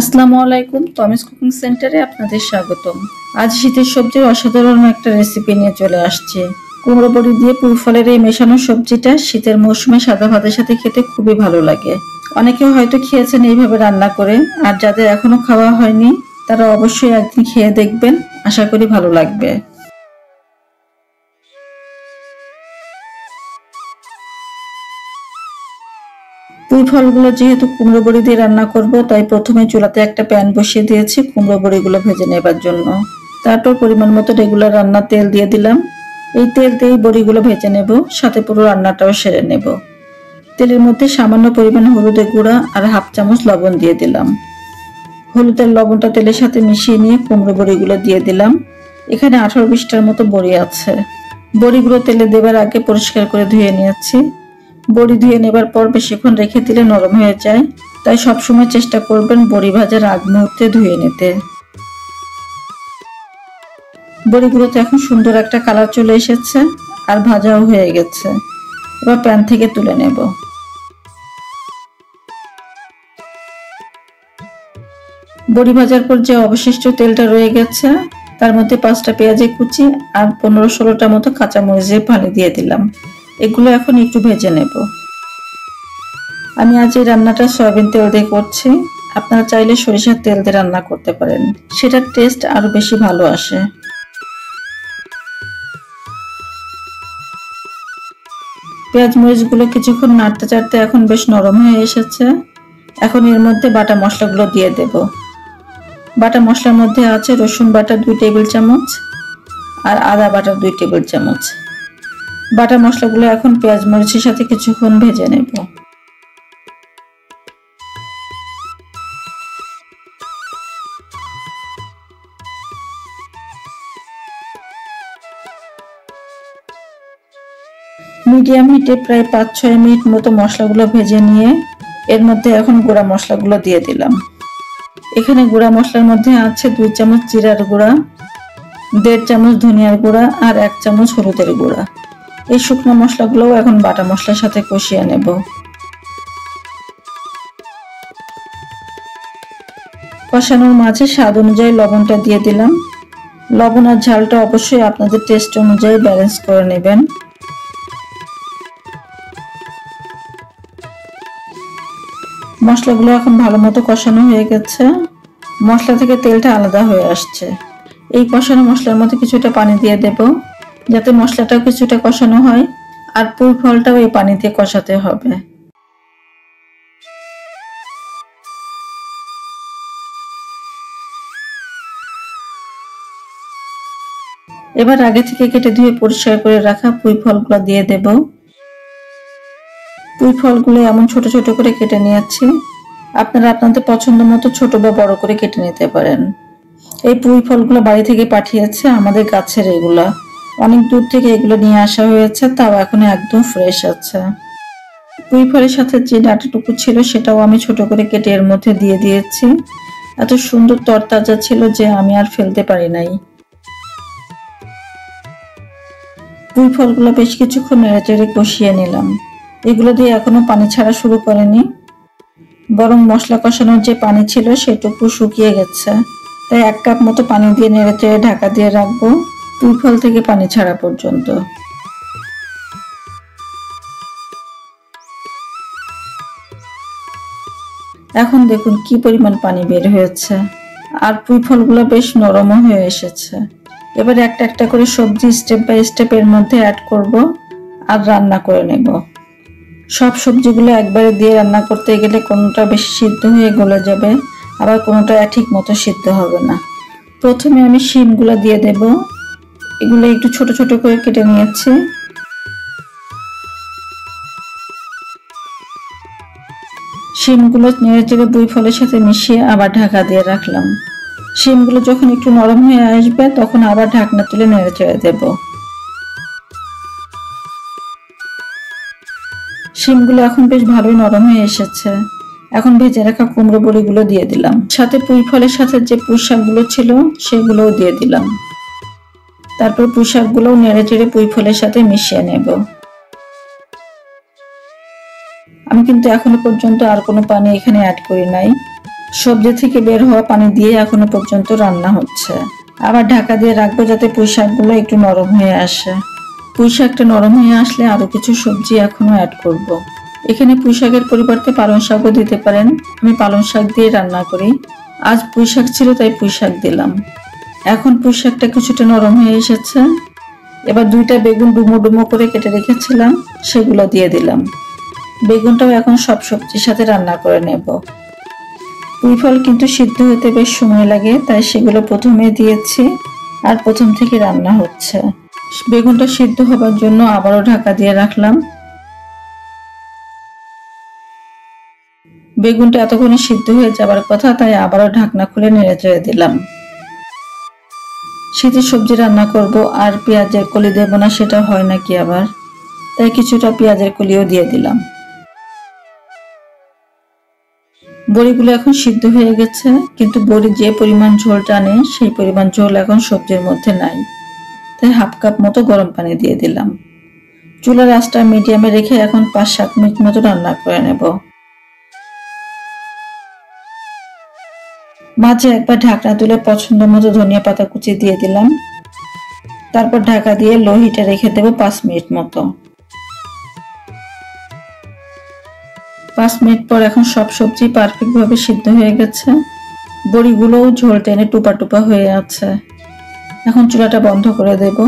আসসালামু আলাইকুম, টমিস কুকিং সেন্টারে আপনাদের স্বাগতম। আজ শীতের সবজির অসাধারণ একটা রেসিপি নিয়ে চলে আসছে। কুমড়ো বড়ি দিয়ে পুঁই ফলের এই মেশানো সবজিটা শীতের মৌসুমে সাদা ভাতের সাথে খেতে খুবই ভালো লাগে। অনেকে হয়তো খেয়েছেন এইভাবে রান্না করে, আর যাদের এখনো খাওয়া হয়নি তারা অবশ্যই একদিন খেয়ে দেখবেন, আশা করি ভালো লাগবে। পুঁই ফলগুলো যেহেতু কুমড়ো বড়ি দিয়ে রান্না করব, তাই প্রথমে চুলাতে একটা প্যান বসিয়ে দিয়েছি কুমড়ো বড়িগুলো ভেজে নেবার জন্য। তারপর পরিমাণ মতো রেগুলার রান্নার তেল দিয়ে দিলাম। এই তেল দিয়েই বড়িগুলো ভেজে নেব, সাথে পুরো রান্নাটাও সেরে নেব। তেলের মধ্যে সামান্য পরিমাণে হলুদের গুঁড়া আর হাফ চামচ লবণ দিয়ে দিলাম। হলুদের লবণটা তেলের সাথে মিশিয়ে নিয়ে কুমড়ো বড়িগুলো দিয়ে দিলাম। এখানে 18-20টার মতো বড়ি আছে। বড়িগুলো তেলে দেবার আগে পরিষ্কার করে ধুয়ে নিয়েছি। বড়ি ধুয়ে নেবার পর বেশিক্ষণ রেখে দিলে নরম হয়ে যায়, তাই সবসময় চেষ্টা করবেন বড়ি ভাজার আগ মুহূর্তে ধুয়ে নিতে। বড়িগুলোতে এখন সুন্দর একটা কালার চলে এসেছে আর ভাজাও হয়ে গেছে। এবার প্যান থেকে তুলে নেব। বড়ি ভাজার পর যে অবশিষ্ট তেলটা রয়ে গেছে তার মধ্যে 5টা পেঁয়াজের কুচি আর 15-16টা মতো কাঁচামরিচের ফালি দিয়ে দিলাম। এগুলো এখন একটু ভেজে নেব। আমি আজ এই রান্নাটা সয়াবিন তেল দিয়ে করছি। আপনারা চাইলে সরিষার তেল দিয়ে রান্না করতে পারেন, সেটার টেস্ট আরো বেশি ভালো আসে। পেঁয়াজ মরিচগুলো কিছুক্ষণ নাড়তে চাড়তে এখন বেশ নরম হয়ে এসেছে। এখন এর মধ্যে বাটা মশলাগুলো দিয়ে দেব। বাটা মশলার মধ্যে আছে রসুন বাটা 2 টেবিল চামচ আর আদা বাটা 2 টেবিল চামচ। বাটা মশলাগুলো এখন পেঁয়াজ মরিচের সাথে কিছুক্ষণ ভেজে নেব। মিডিয়াম হিটে প্রায় 5-6 মিনিট মতো মশলাগুলো ভেজে নিয়ে এর মধ্যে এখন গুঁড়া মশলাগুলো দিয়ে দিলাম। এখানে গুঁড়া মশলার মধ্যে আছে 2 চামচ জিরার গুঁড়া, 1.5 চামচ ধনিয়ার গুঁড়া আর 1 চামচ হলুদের গুঁড়া। এই শুকনো মশলাগুলোও এখন বাটা মশলার সাথে কষিয়ে নেব। কষানোর মাঝে স্বাদ অনুযায়ী লবণটা দিয়ে দিলাম। লবণ আর ঝালটা অবশ্যই আপনাদের টেস্ট অনুযায়ী ব্যালেন্স করে নেবেন। মশলাগুলো এখন ভালো মতো কষানো হয়ে গেছে। মশলা থেকে তেলটা আলাদা হয়ে আসছে। এই কষানো মশলার মধ্যে কিছুটা পানি দিয়ে দেব, যাতে মশলাটাও কিছুটা কষানো হয় আর পুঁই ফলটাও এই পানি দিয়ে কষাতে হবে। এবার আগে থেকে কেটে ধুয়ে পরিষ্কার করে রাখা পুঁই ফলগুলো দিয়ে দেব। পুঁই ফলগুলো এমন ছোট ছোট করে কেটে নিয়েছি। আপনারা আপনাদের পছন্দ মতো ছোট বা বড় করে কেটে নিতে পারেন। এই পুঁই ফলগুলো বাড়ি থেকে পাঠিয়েছে আমাদের গাছের, এগুলা অনেক দূর থেকে এগুলো নিয়ে আসা হয়েছে, তাও এখন একদম ফ্রেশ আছে। পুঁই ফলের সাথে যে ডাঁটাটুকু ছিল সেটাও আমি ছোট করে কেটে এর মধ্যে দিয়ে দিয়েছি। এত সুন্দর তরতাজা ছিল যে আমি আর ফেলতে পারি নাই। পুঁই ফলগুলো বেশ কিছুক্ষণ নেড়েচেড়ে কষিয়ে নিলাম। এগুলো দিয়ে এখনো পানি ছাড়া শুরু করেনি, বরং মশলা কষানোর যে পানি ছিল সেটুকু শুকিয়ে গেছে। তাই 1 কাপ মতো পানি দিয়ে নেড়েচেড়ে ঢাকা দিয়ে রাখবো পুঁই ফল থেকে পানি ছাড়া পর্যন্ত। এখন দেখুন কি পরিমাণ পানি বের হয়েছে, আর পুঁই ফলগুলো বেশ নরমও হয়ে এসেছে। এবার একটা একটা করে সবজি স্টেপ বাই স্টেপ এর মধ্যে অ্যাড করব আর রান্না করে নেব। সব সবজিগুলো একবারে দিয়ে রান্না করতে গেলে কোনোটা বেশি সিদ্ধ হয়ে গলে যাবে, আবার কোনোটা ঠিক মতো সিদ্ধ হবে না। প্রথমে আমি শিমগুলো দিয়ে দেব। এগুলো একটু ছোট ছোট করে কেটে নিয়েছি। শিমগুলো নেড়েচেড়ে পুঁই ফলের সাথে মিশিয়ে আবার ঢাকা দিয়ে রাখলাম। শিমগুলো যখন একটু নরম হয়ে আসবে তখন আবার ঢাকনা তুলে নেড়েচেড়ে দেব। শিমগুলো এখন বেশ ভালোই নরম হয়ে এসেছে। এখন ভেজে রাখা কুমড়ো বড়িগুলো দিয়ে দিলাম, সাথে পুঁই ফলের সাথে যে পুঁই শাকগুলো ছিল সেগুলোও দিয়ে দিলাম। তারপর পুঁই শাকগুলোও নেড়েচেড়ে পুঁই ফলের সাথে মিশিয়ে নেব। আমি কিন্তু এখনো পর্যন্ত আর কোনো পানি এখানে অ্যাড করি নাই। সবজি থেকে বের হওয়া পানি দিয়ে এখনো পর্যন্ত রান্না হচ্ছে। আবার ঢাকা দিয়ে রাখবো যাতে পুঁই শাকগুলো একটু নরম হয়ে আসে। পুঁই শাকটা নরম হয়ে আসলে আরো কিছু সবজি এখনো অ্যাড করব। এখানে পুঁই শাকের পরিবর্তে পালং শাকও দিতে পারেন। আমি পালং শাক দিয়ে রান্না করি। আজ পুঁই শাক ছিল তাই পুঁই শাক দিলাম। এখন পুঁই শাকটা কিছুটা নরম হয়ে এসেছে। এবার 2টা বেগুন ডুমো ডুমো করে কেটে রেখেছিলাম, সেগুলো দিয়ে দিলাম। বেগুনটাও এখন সব সবজির সাথে রান্না করে নেব। পুঁই ফল কিন্তু সিদ্ধ হতে বেশ সময় লাগে, তাই সেগুলো প্রথমে দিয়েছি আর প্রথম থেকে রান্না হচ্ছে। বেগুনটা সিদ্ধ হবার জন্য আবারও ঢাকা দিয়ে রাখলাম। বেগুনটা এতক্ষণে সিদ্ধ হয়ে যাবার কথা, তাই আবারও ঢাকনা খুলে নেড়ে চেড়ে দিলাম। শীতের সবজি রান্না করব আর পেঁয়াজের কলি দেব না সেটা হয় নাকি আবার, তাই কিছুটা পেঁয়াজের কলিও দিয়ে দিলাম। বড়িগুলো এখন সিদ্ধ হয়ে গেছে, কিন্তু বড়ি যে পরিমাণ ঝোল টানে সেই পরিমাণ ঝোল এখন সবজির মধ্যে নাই, তাই হাফ কাপ মতো গরম পানি দিয়ে দিলাম। চুলার আঁচটা মিডিয়ামে রেখে এখন 5-7 মিনিট মতো রান্না করে নেব। মাঝে একবার ঢাকনা তুলে পছন্দ মতো ধনিয়া পাতা কুচি দিয়ে দিলাম। তারপর ঢাকা দিয়ে লো হিটে রেখে দেব 5 মিনিট মতো। 5 মিনিট পর এখন সব সবজি পারফেক্ট ভাবে সিদ্ধ হয়ে গেছে। বড়িগুলোও ঝোল টেনে টুপা টুপা হয়ে আছে। এখন চুলাটা বন্ধ করে দেব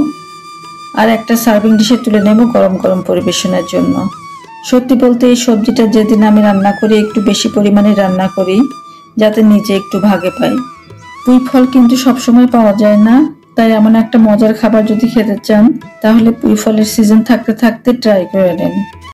আর একটা সার্ভিং ডিশে তুলে নেব গরম গরম পরিবেশনের জন্য। সত্যি বলতে এই সবজিটা যেদিন আমি রান্না করি একটু বেশি পরিমাণে রান্না করি, যাতে নিজে একটু ভাগে পাই। পুঁই ফল কিন্তু সবসময় পাওয়া যায় না, তাই এমন একটা মজার খাবার যদি খেতে চান তাহলে পুঁই ফলের সিজন থাকতে থাকতে ট্রাই করে নেন।